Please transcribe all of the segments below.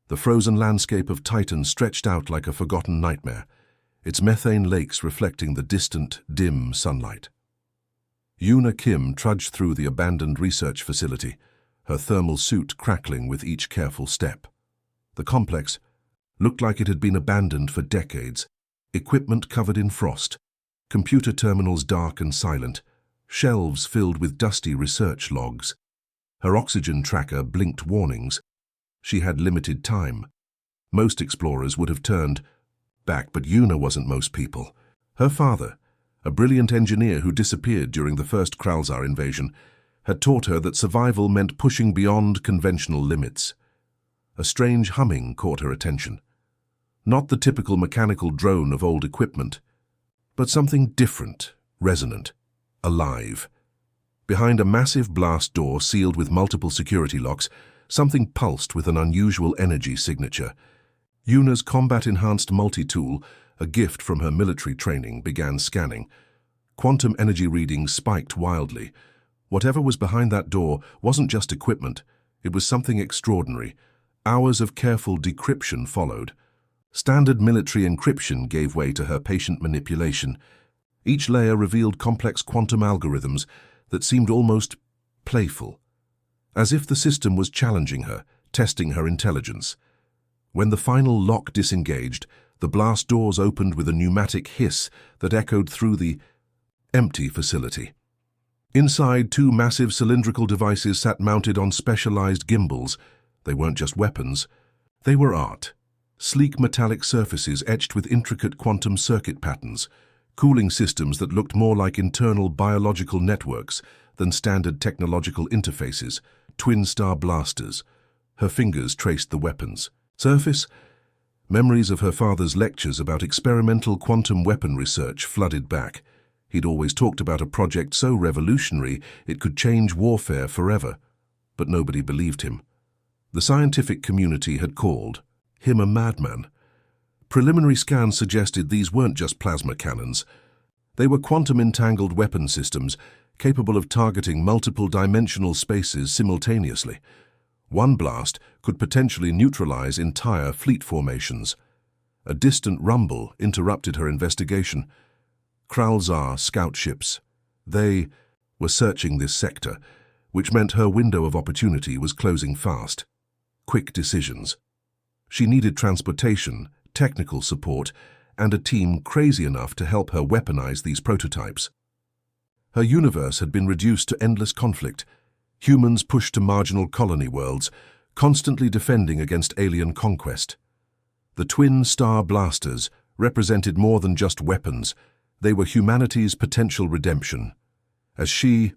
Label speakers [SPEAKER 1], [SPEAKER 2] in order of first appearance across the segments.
[SPEAKER 1] The frozen landscape of Titan stretched out like a forgotten nightmare, its methane lakes reflecting the distant, dim sunlight. Yuna Kim trudged through the abandoned research facility, her thermal suit crackling with each careful step. The complex looked like it had been abandoned for decades, equipment covered in frost, computer terminals dark and silent, shelves filled with dusty research logs. Her oxygen tracker blinked warnings. She had limited time. Most explorers would have turned back, but Yuna wasn't most people. Her father, a brilliant engineer who disappeared during the first Kralzar invasion, had taught her that survival meant pushing beyond conventional limits. A strange humming caught her attention. Not the typical mechanical drone of old equipment, but something different, resonant, alive. Behind a massive blast door sealed with multiple security locks, something pulsed with an unusual energy signature. Yuna's combat-enhanced multi-tool, a gift from her military training, began scanning. Quantum energy readings spiked wildly. Whatever was behind that door wasn't just equipment, it was something extraordinary. Hours of careful decryption followed. Standard military encryption gave way to her patient manipulation. Each layer revealed complex quantum algorithms that seemed almost playful, as if the system was challenging her, testing her intelligence. When the final lock disengaged, the blast doors opened with a pneumatic hiss that echoed through the empty facility. Inside, two massive cylindrical devices sat mounted on specialized gimbals. They weren't just weapons, they were art. Sleek metallic surfaces etched with intricate quantum circuit patterns, cooling systems that looked more like internal biological networks than standard technological interfaces, twin-star blasters. Her fingers traced the weapons. Surface? Memories of her father's lectures about experimental quantum weapon research flooded back. He'd always talked about a project so revolutionary it could change warfare forever. But nobody believed him. The scientific community had called him a madman. Preliminary scans suggested these weren't just plasma cannons. They were quantum-entangled weapon systems capable of targeting multiple dimensional spaces simultaneously. One blast could potentially neutralize entire fleet formations. A distant rumble interrupted her investigation. Kralzar scout ships. They were searching this sector, which meant her window of opportunity was closing fast. Quick decisions. She needed transportation, technical support, and a team crazy enough to help her weaponize these prototypes. Her universe had been reduced to endless conflict. Humans pushed to marginal colony worlds, constantly defending against alien conquest. The twin-star blasters represented more than just weapons. They were humanity's potential redemption. As she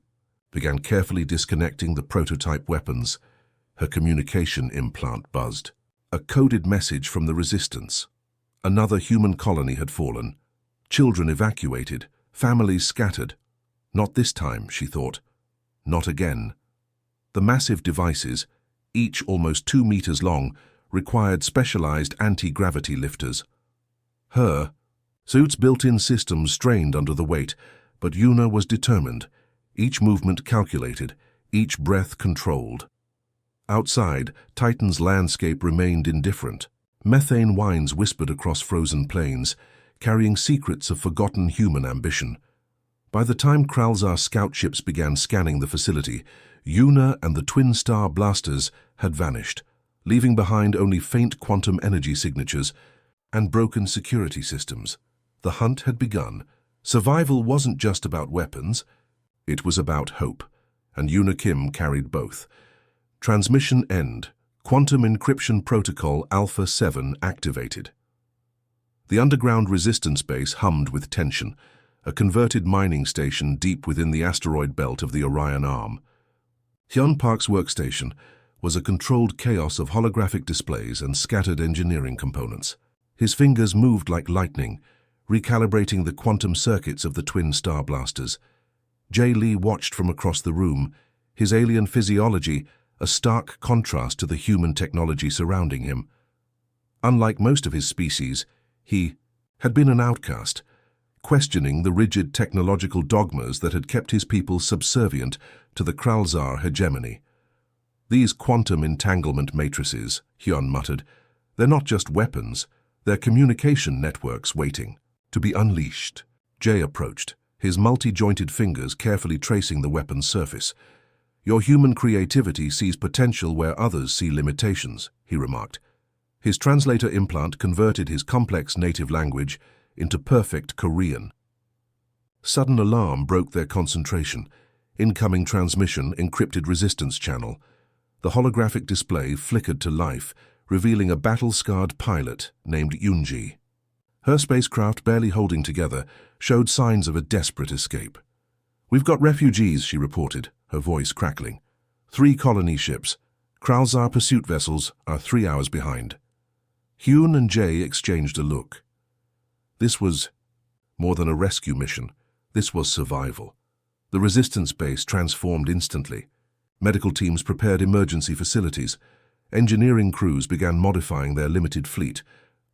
[SPEAKER 1] began carefully disconnecting the prototype weapons, her communication implant buzzed. A coded message from the Resistance. Another human colony had fallen. Children evacuated, families scattered. Not this time, she thought. Not again. The massive devices, each almost 2 meters long, required specialized anti-gravity lifters. Her suit's built-in systems strained under the weight, but Yuna was determined, each movement calculated, each breath controlled. Outside, Titan's landscape remained indifferent. Methane whines whispered across frozen plains, carrying secrets of forgotten human ambition. By the time Kralzar scout ships began scanning the facility, Yuna and the twin-star blasters had vanished, leaving behind only faint quantum energy signatures and broken security systems. The hunt had begun. Survival wasn't just about weapons, it was about hope, and Yuna Kim carried both. Transmission end. Quantum encryption protocol Alpha 7 activated. The underground resistance base hummed with tension, a converted mining station deep within the asteroid belt of the Orion Arm. Hyun Park's workstation was a controlled chaos of holographic displays and scattered engineering components. His fingers moved like lightning, recalibrating the quantum circuits of the twin star blasters. Jay Lee watched from across the room, his alien physiology a stark contrast to the human technology surrounding him. Unlike most of his species, he had been an outcast, questioning the rigid technological dogmas that had kept his people subservient to the Kralzar hegemony. These quantum entanglement matrices, Hyun muttered, They're not just weapons, they're communication networks waiting to be unleashed. Jay approached, his multi-jointed fingers carefully tracing the weapon's surface. Your human creativity sees potential where others see limitations, he remarked. His translator implant converted his complex native language into perfect Korean. Sudden alarm broke their concentration. Incoming transmission, encrypted resistance channel. The holographic display flickered to life, revealing a battle-scarred pilot named Yoonji. Her spacecraft, barely holding together, showed signs of a desperate escape. "We've got refugees," she reported, her voice crackling. 3 colony ships. Kralzar pursuit vessels are 3 hours behind. Hyun and Jay exchanged a look. This was more than a rescue mission. This was survival. The resistance base transformed instantly. Medical teams prepared emergency facilities. Engineering crews began modifying their limited fleet.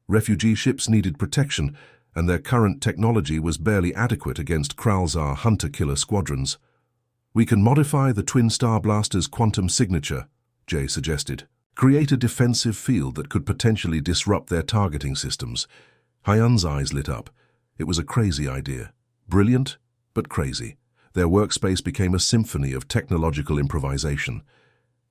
[SPEAKER 1] Refugee ships needed protection, and their current technology was barely adequate against Kralzar hunter-killer squadrons. "We can modify the Twin Star Blaster's quantum signature," Jay suggested. "Create a defensive field that could potentially disrupt their targeting systems." Hyun's eyes lit up. It was a crazy idea. Brilliant, but crazy. Their workspace became a symphony of technological improvisation.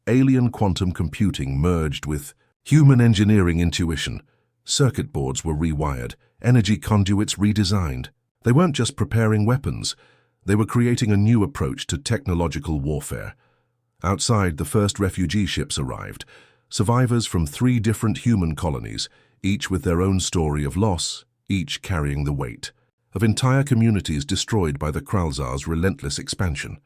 [SPEAKER 1] Alien quantum computing merged with human engineering intuition. Circuit boards were rewired, energy conduits redesigned. They weren't just preparing weapons. They were creating a new approach to technological warfare. Outside, the first refugee ships arrived. Survivors from 3 different human colonies, each with their own story of loss, each carrying the weight of entire communities destroyed by the Kralzar's relentless expansion.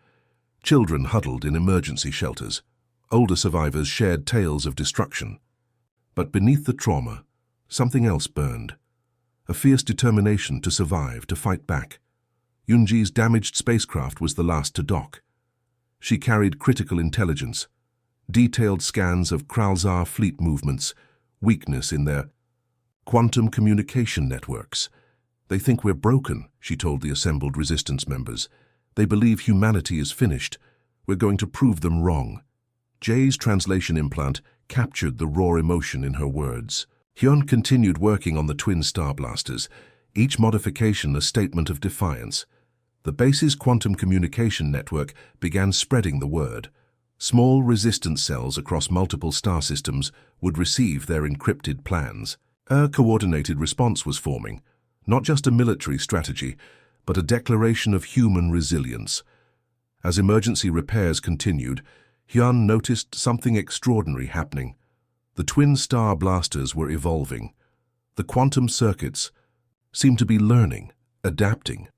[SPEAKER 1] Children huddled in emergency shelters. Older survivors shared tales of destruction. But beneath the trauma, something else burned. A fierce determination to survive, to fight back. Yoonji's damaged spacecraft was the last to dock. She carried critical intelligence, detailed scans of Kralzar fleet movements, weakness in their quantum communication networks. "They think we're broken," she told the assembled resistance members. "They believe humanity is finished. We're going to prove them wrong." Jay's translation implant captured the raw emotion in her words. Hyun continued working on the Twin Star Blasters, each modification a statement of defiance. The base's quantum communication network began spreading the word. Small resistance cells across multiple star systems would receive their encrypted plans. A coordinated response was forming. Not just a military strategy, but a declaration of human resilience. As emergency repairs continued, Hyun noticed something extraordinary happening. The Twin Star Blasters were evolving. The quantum circuits seemed to be learning, adapting,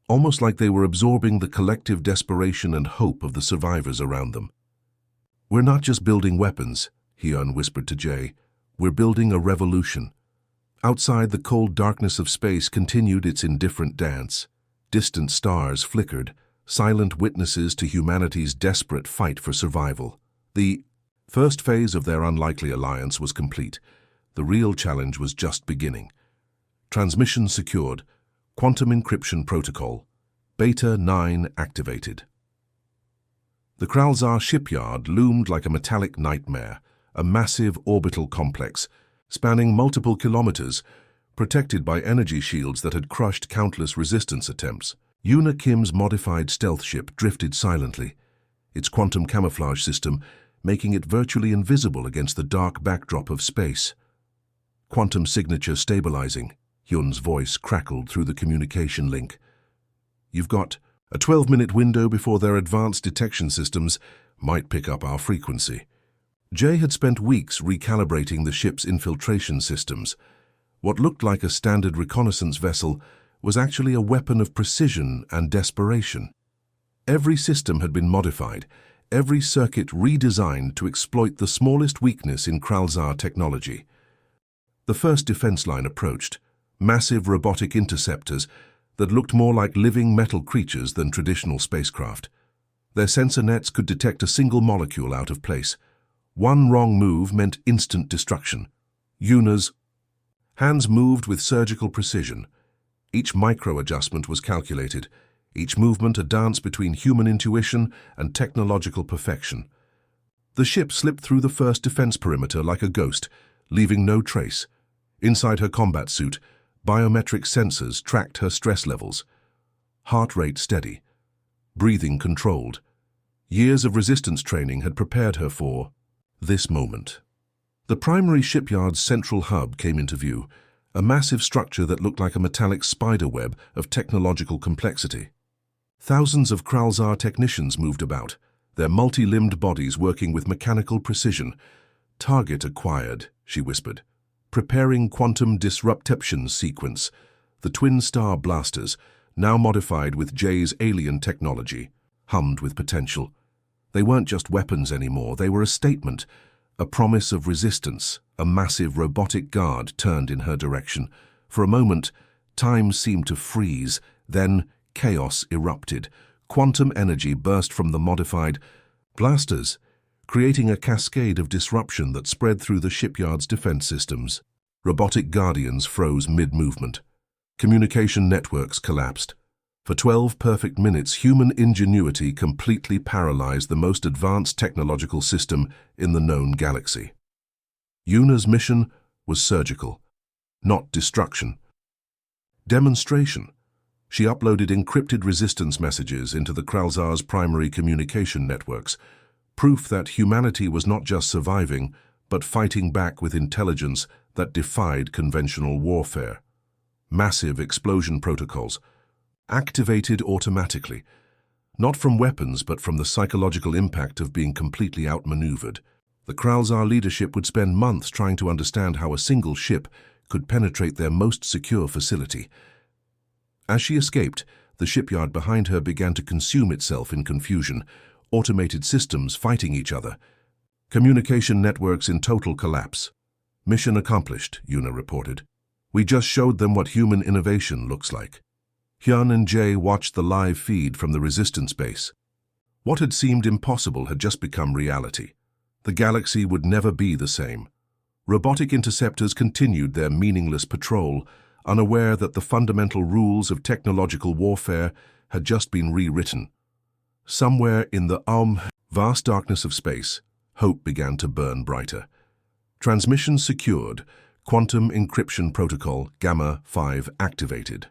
[SPEAKER 1] almost like they were absorbing the collective desperation and hope of the survivors around them. "We're not just building weapons," Hyun whispered to Jay. "We're building a revolution." Outside, the cold darkness of space continued its indifferent dance. Distant stars flickered, silent witnesses to humanity's desperate fight for survival. The first phase of their unlikely alliance was complete. The real challenge was just beginning. Transmission secured. Quantum encryption protocol. Beta 9 activated. The Kralzar shipyard loomed like a metallic nightmare, a massive orbital complex, spanning multiple kilometers, protected by energy shields that had crushed countless resistance attempts. Yoona Kim's modified stealth ship drifted silently, its quantum camouflage system making it virtually invisible against the dark backdrop of space. "Quantum signature stabilizing," Hyun's voice crackled through the communication link. "You've got a 12-minute window before their advanced detection systems might pick up our frequency." Jay had spent weeks recalibrating the ship's infiltration systems. What looked like a standard reconnaissance vessel was actually a weapon of precision and desperation. Every system had been modified, every circuit redesigned to exploit the smallest weakness in Kralzar technology. The first defense line approached, massive robotic interceptors that looked more like living metal creatures than traditional spacecraft. Their sensor nets could detect a single molecule out of place. One wrong move meant instant destruction. Yoona's hands moved with surgical precision. Each micro-adjustment was calculated, each movement a dance between human intuition and technological perfection. The ship slipped through the first defense perimeter like a ghost, leaving no trace. Inside her combat suit, biometric sensors tracked her stress levels. Heart rate steady, breathing controlled. Years of resistance training had prepared her for this moment. The primary shipyard's central hub came into view, a massive structure that looked like a metallic spider web of technological complexity. Thousands of Kralzar technicians moved about, their multi-limbed bodies working with mechanical precision. "Target acquired," she whispered. "Preparing quantum disruption sequence, the twin star blasters, now modified with Jay's alien technology, hummed with potential. They weren't just weapons anymore, they were a statement, a promise of resistance. A massive robotic guard turned in her direction. For a moment, time seemed to freeze, then chaos erupted. Quantum energy burst from the modified blasters, creating a cascade of disruption that spread through the shipyard's defense systems. Robotic guardians froze mid-movement. Communication networks collapsed. For 12 perfect minutes, human ingenuity completely paralyzed the most advanced technological system in the known galaxy. Yuna's mission was surgical, not destruction. Demonstration. She uploaded encrypted resistance messages into the Kralzar's primary communication networks, proof that humanity was not just surviving, but fighting back with intelligence that defied conventional warfare. Massive explosion protocols, activated automatically, not from weapons but from the psychological impact of being completely outmaneuvered. The Kralzar leadership would spend months trying to understand how a single ship could penetrate their most secure facility. As she escaped, the shipyard behind her began to consume itself in confusion, automated systems fighting each other. Communication networks in total collapse. "Mission accomplished," Yuna reported. "We just showed them what human innovation looks like." Hyun and Jay watched the live feed from the resistance base. What had seemed impossible had just become reality. The galaxy would never be the same. Robotic interceptors continued their meaningless patrol, unaware that the fundamental rules of technological warfare had just been rewritten. Somewhere in the vast darkness of space, hope began to burn brighter. Transmission secured, quantum encryption protocol Gamma 5 activated.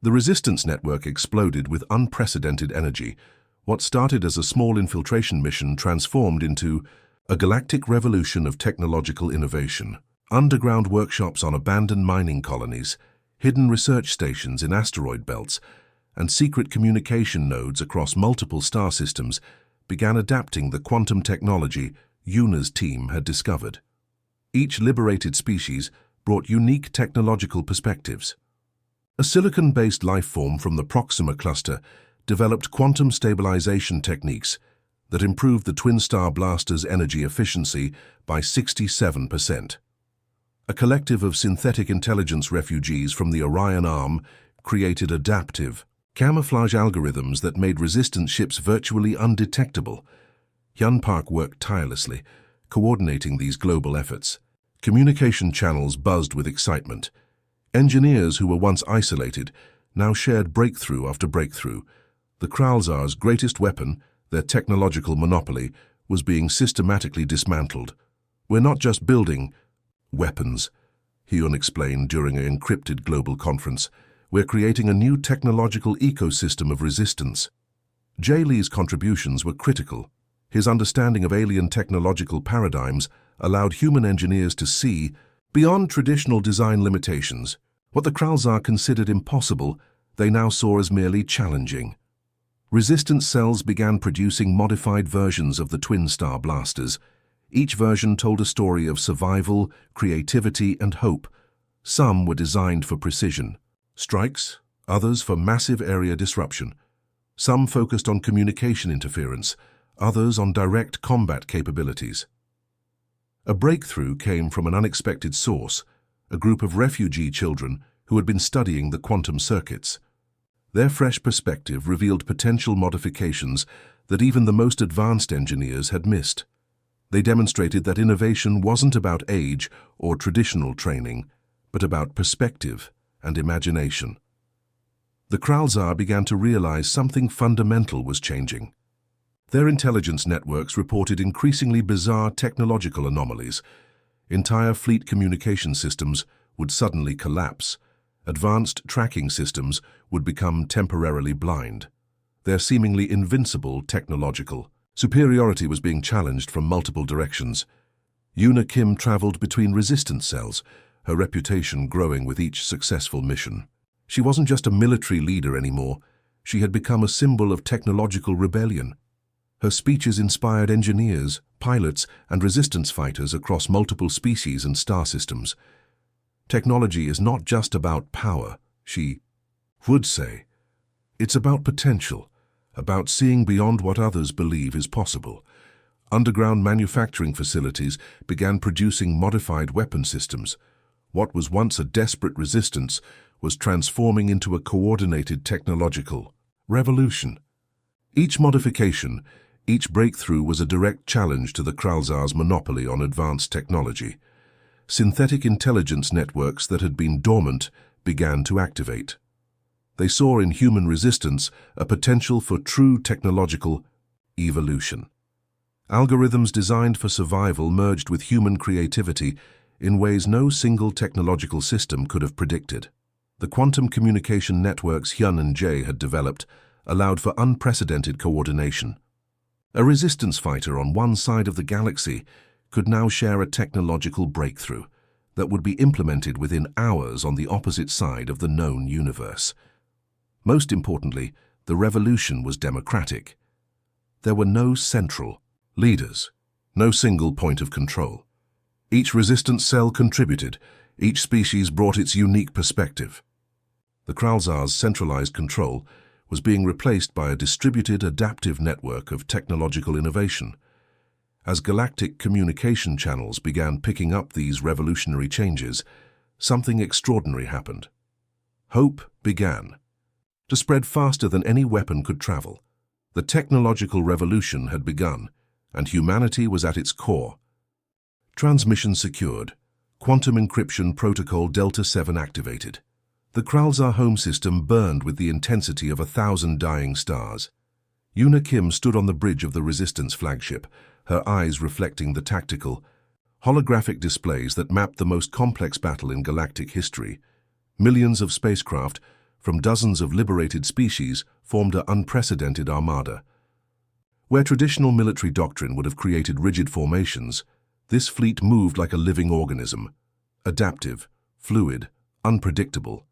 [SPEAKER 1] The resistance network exploded with unprecedented energy. What started as a small infiltration mission transformed into a galactic revolution of technological innovation. Underground workshops on abandoned mining colonies, hidden research stations in asteroid belts, and secret communication nodes across multiple star systems began adapting the quantum technology Yuna's team had discovered. Each liberated species brought unique technological perspectives. A silicon-based life form from the Proxima cluster developed quantum stabilization techniques that improved the twin star blaster's energy efficiency by 67%. A collective of synthetic intelligence refugees from the Orion Arm created adaptive, camouflage algorithms that made resistance ships virtually undetectable. Hyun Park worked tirelessly, coordinating these global efforts. Communication channels buzzed with excitement. Engineers who were once isolated now shared breakthrough after breakthrough. The Kralzar's greatest weapon, their technological monopoly, was being systematically dismantled. "We're not just building weapons," Hyun explained during an encrypted global conference. "We're creating a new technological ecosystem of resistance." Jay Lee's contributions were critical. His understanding of alien technological paradigms allowed human engineers to see, beyond traditional design limitations, what the Kralzar considered impossible, they now saw as merely challenging. Resistance cells began producing modified versions of the twin star blasters. Each version told a story of survival, creativity, and hope. Some were designed for precision strikes, others for massive area disruption. Some focused on communication interference, others on direct combat capabilities. A breakthrough came from an unexpected source, a group of refugee children who had been studying the quantum circuits. Their fresh perspective revealed potential modifications that even the most advanced engineers had missed. They demonstrated that innovation wasn't about age or traditional training, but about perspective and imagination. The Kralzar began to realize something fundamental was changing. Their intelligence networks reported increasingly bizarre technological anomalies. Entire fleet communication systems would suddenly collapse. Advanced tracking systems would become temporarily blind. Their seemingly invincible technological superiority was being challenged from multiple directions. Yuna Kim traveled between resistance cells, her reputation growing with each successful mission. She wasn't just a military leader anymore. She had become a symbol of technological rebellion. Her speeches inspired engineers, pilots, and resistance fighters across multiple species and star systems. Technology is not just about power, she would say. It's about potential, about seeing beyond what others believe is possible. Underground manufacturing facilities began producing modified weapon systems. What was once a desperate resistance was transforming into a coordinated technological revolution. Each modification, each breakthrough was a direct challenge to the Kralzar's monopoly on advanced technology. Synthetic intelligence networks that had been dormant began to activate. They saw in human resistance a potential for true technological evolution. Algorithms designed for survival merged with human creativity in ways no single technological system could have predicted. The quantum communication networks Hyun and Jae had developed allowed for unprecedented coordination. A resistance fighter on one side of the galaxy could now share a technological breakthrough that would be implemented within hours on the opposite side of the known universe. Most importantly, the revolution was democratic. There were no central leaders, no single point of control. Each resistance cell contributed, each species brought its unique perspective. The Kralzar's centralized control was being replaced by a distributed, adaptive network of technological innovation. As galactic communication channels began picking up these revolutionary changes, something extraordinary happened. Hope began to spread faster than any weapon could travel. The technological revolution had begun, and humanity was at its core. Transmission secured. Quantum encryption protocol Delta 7 activated. The Kralzar home system burned with the intensity of 1,000 dying stars. Yuna Kim stood on the bridge of the Resistance flagship, her eyes reflecting the tactical, holographic displays that mapped the most complex battle in galactic history. Millions of spacecraft from dozens of liberated species formed an unprecedented armada. Where traditional military doctrine would have created rigid formations, this fleet moved like a living organism, adaptive, fluid, unpredictable.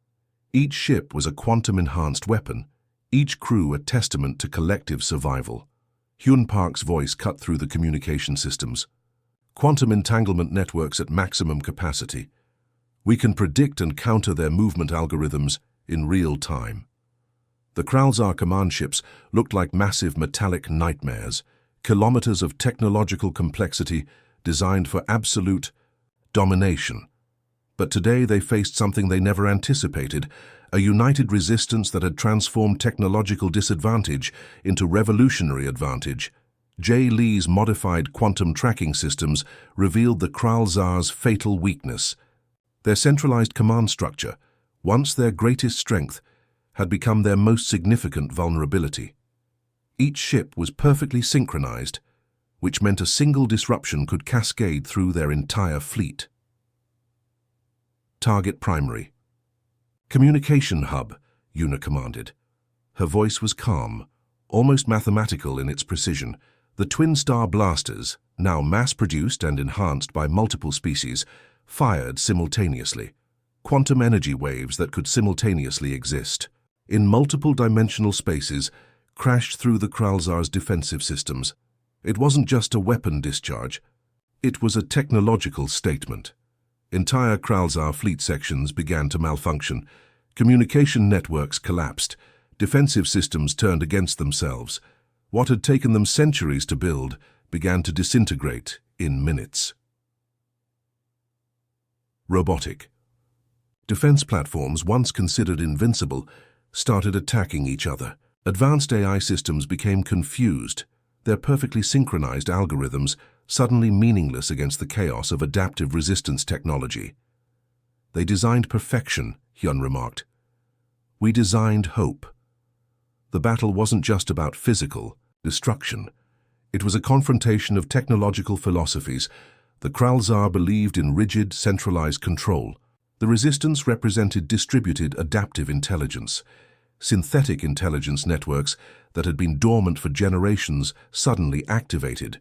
[SPEAKER 1] Each ship was a quantum-enhanced weapon, each crew a testament to collective survival. Hyun Park's voice cut through the communication systems. Quantum entanglement networks at maximum capacity. We can predict and counter their movement algorithms in real time. The Kralzar command ships looked like massive metallic nightmares, kilometers of technological complexity designed for absolute domination. But today they faced something they never anticipated, a united resistance that had transformed technological disadvantage into revolutionary advantage. Jae Lee's modified quantum tracking systems revealed the Kralzar's fatal weakness. Their centralized command structure, once their greatest strength, had become their most significant vulnerability. Each ship was perfectly synchronized, which meant a single disruption could cascade through their entire fleet. Target primary. Communication hub, Yuna commanded. Her voice was calm, almost mathematical in its precision. The twin star blasters, now mass-produced and enhanced by multiple species, fired simultaneously. Quantum energy waves that could simultaneously exist in multiple dimensional spaces crashed through the Kralzar's defensive systems. It wasn't just a weapon discharge, it was a technological statement. Entire Kralzar fleet sections began to malfunction. Communication networks collapsed. Defensive systems turned against themselves. What had taken them centuries to build began to disintegrate in minutes. Robotic. Defense platforms, once considered invincible, started attacking each other. Advanced AI systems became confused, their perfectly synchronized algorithms suddenly meaningless against the chaos of adaptive resistance technology. They designed perfection, Hyun remarked. We designed hope. The battle wasn't just about physical destruction. It was a confrontation of technological philosophies. The Kralzar believed in rigid, centralized control. The resistance represented distributed, adaptive intelligence. Synthetic intelligence networks that had been dormant for generations suddenly activated.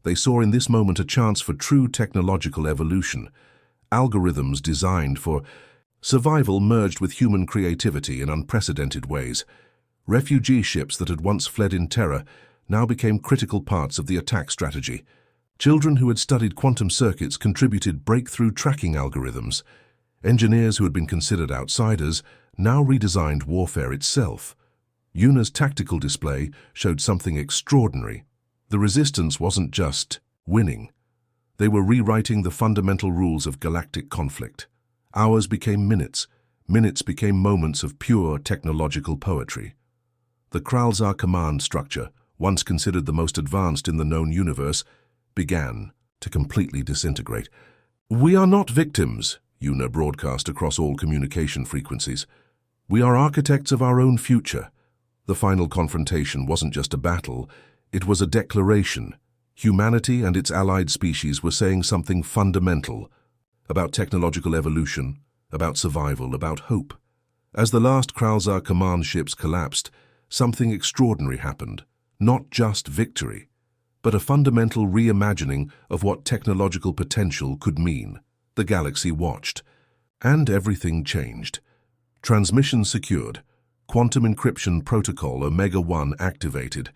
[SPEAKER 1] They saw in this moment a chance for true technological evolution. Algorithms designed for survival merged with human creativity in unprecedented ways. Refugee ships that had once fled in terror now became critical parts of the attack strategy. Children who had studied quantum circuits contributed breakthrough tracking algorithms. Engineers who had been considered outsiders now redesigned warfare itself. Yuna's tactical display showed something extraordinary. The resistance wasn't just winning. They were rewriting the fundamental rules of galactic conflict. Hours became minutes. Minutes became moments of pure technological poetry. The Kralzar command structure, once considered the most advanced in the known universe, began to completely disintegrate. "We are not victims," Yuna broadcast across all communication frequencies. "We are architects of our own future." The final confrontation wasn't just a battle, it was a declaration. Humanity and its allied species were saying something fundamental about technological evolution, about survival, about hope. As the last Kralzar command ships collapsed, something extraordinary happened. Not just victory, but a fundamental reimagining of what technological potential could mean. The galaxy watched, and everything changed. Transmission secured. Quantum encryption protocol Omega-1 activated.